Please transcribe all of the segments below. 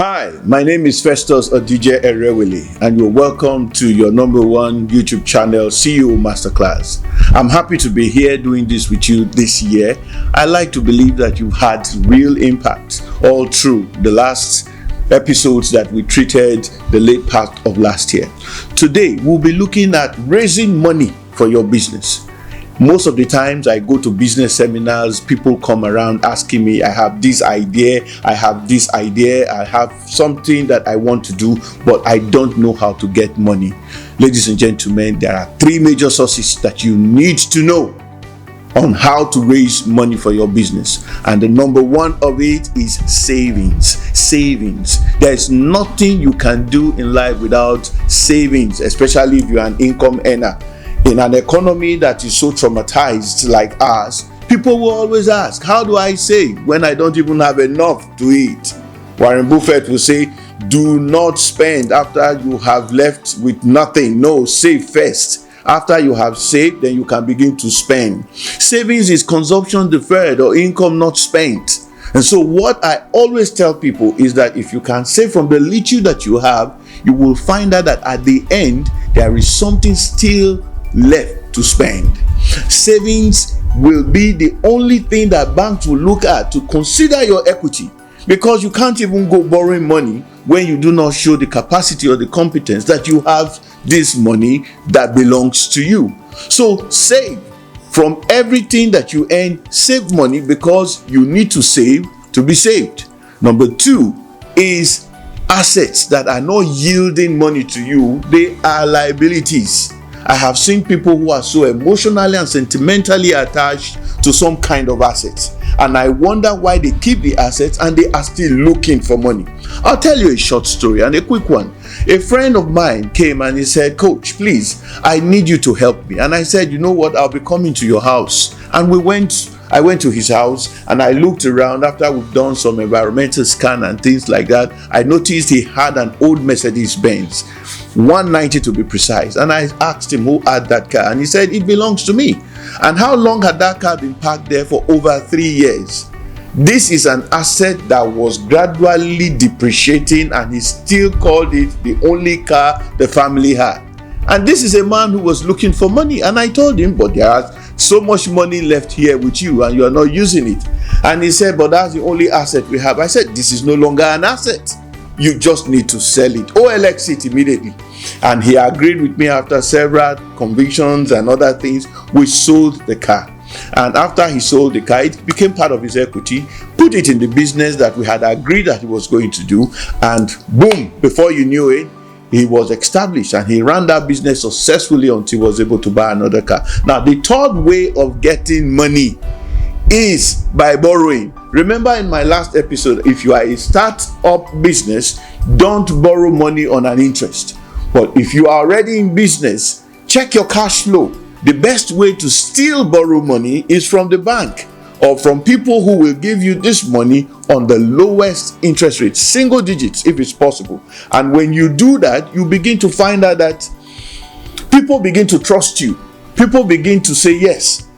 Hi, my name is Festus Odije Erewele, and you're welcome to your number one YouTube channel, CEO Masterclass. I'm happy to be here doing this with you this year. I like to believe that you've had real impact all through the last episodes that we treated the late part of last year. Today, we'll be looking at raising money for your business. Most of the times I go to business seminars, people come around asking me, I have this idea, I have something that I want to do, but I don't know how to get money. Ladies and gentlemen, there are three major sources that you need to know on how to raise money for your business. And the number one of it is savings. There's nothing you can do in life without savings, especially if you're an income earner. In an economy that is so traumatized like ours, people will always ask, how do I save when I don't even have enough to eat? Warren Buffett will say, do not spend after you have left with nothing. No, save first. After you have saved, then you can begin to spend. Savings is consumption deferred or income not spent. And so what I always tell people is that if you can save from the little that you have, you will find out that at the end, there is something still left to spend. Savings will be the only thing that banks will look at to consider your equity, because you can't even go borrowing money when you do not show the capacity or the competence that you have this money that belongs to you. So save from everything that you earn. Save money because you need to save to be saved. Number two is assets that are not yielding money to you. They are liabilities. I have seen people who are so emotionally and sentimentally attached to some kind of assets, and I wonder why they keep the assets and they are still looking for money. I'll tell you a short story and a quick one. A friend of mine came and he said, Coach, please, I need you to help me. And I said, you know what, I'll be coming to your house. And I went to his house and I looked around. After we've done some environmental scan and things like that, I noticed he had an old Mercedes Benz, 190 to be precise. And I asked him who had that car, and he said it belongs to me. And how long had that car been parked there? For over 3 years. This is an asset that was gradually depreciating, and he still called it the only car the family had. And this is a man who was looking for money. And I told him, but there's so much money left here with you and you are not using it. And he said, but that's the only asset we have. I said, this is no longer an asset. You just need to sell it. OLX it immediately. And he agreed with me. After several convictions and other things, we sold the car. And after he sold the car, it became part of his equity, put it in the business that we had agreed that he was going to do. And boom, before you knew it, he was established and he ran that business successfully until he was able to buy another car. Now, the third way of getting money is by borrowing. Remember in my last episode, if you are a start-up business, don't borrow money on an interest. But if you are already in business, check your cash flow. The best way to still borrow money is from the bank or from people who will give you this money on the lowest interest rate, single digits if it's possible. And when you do that, you begin to find out that people begin to trust you. People begin to say, yes,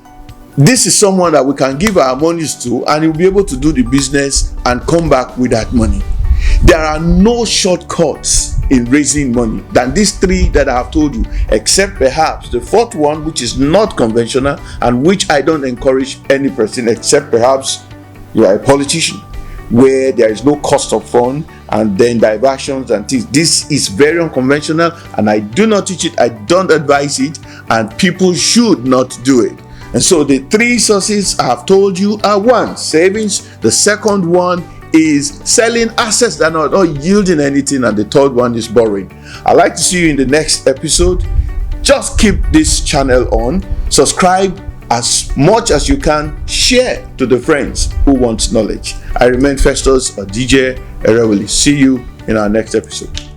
this is someone that we can give our monies to, and you'll be able to do the business and come back with that money. There are no shortcuts in raising money than these three that I have told you, except perhaps the fourth one, which is not conventional and which I don't encourage any person, except perhaps you are a politician, where there is no cost of fund and then diversions and things. This is very unconventional, and I do not teach it, I don't advise it, and people should not do it. And so the three sources I have told you are: one, savings; the second one is selling assets that are not yielding anything, and the third one is borrowing. I'd like to see you in the next episode. Just keep this channel on, subscribe as much as you can, share to the friends who want knowledge. I remain Festus Odije Erewele. See you in our next episode.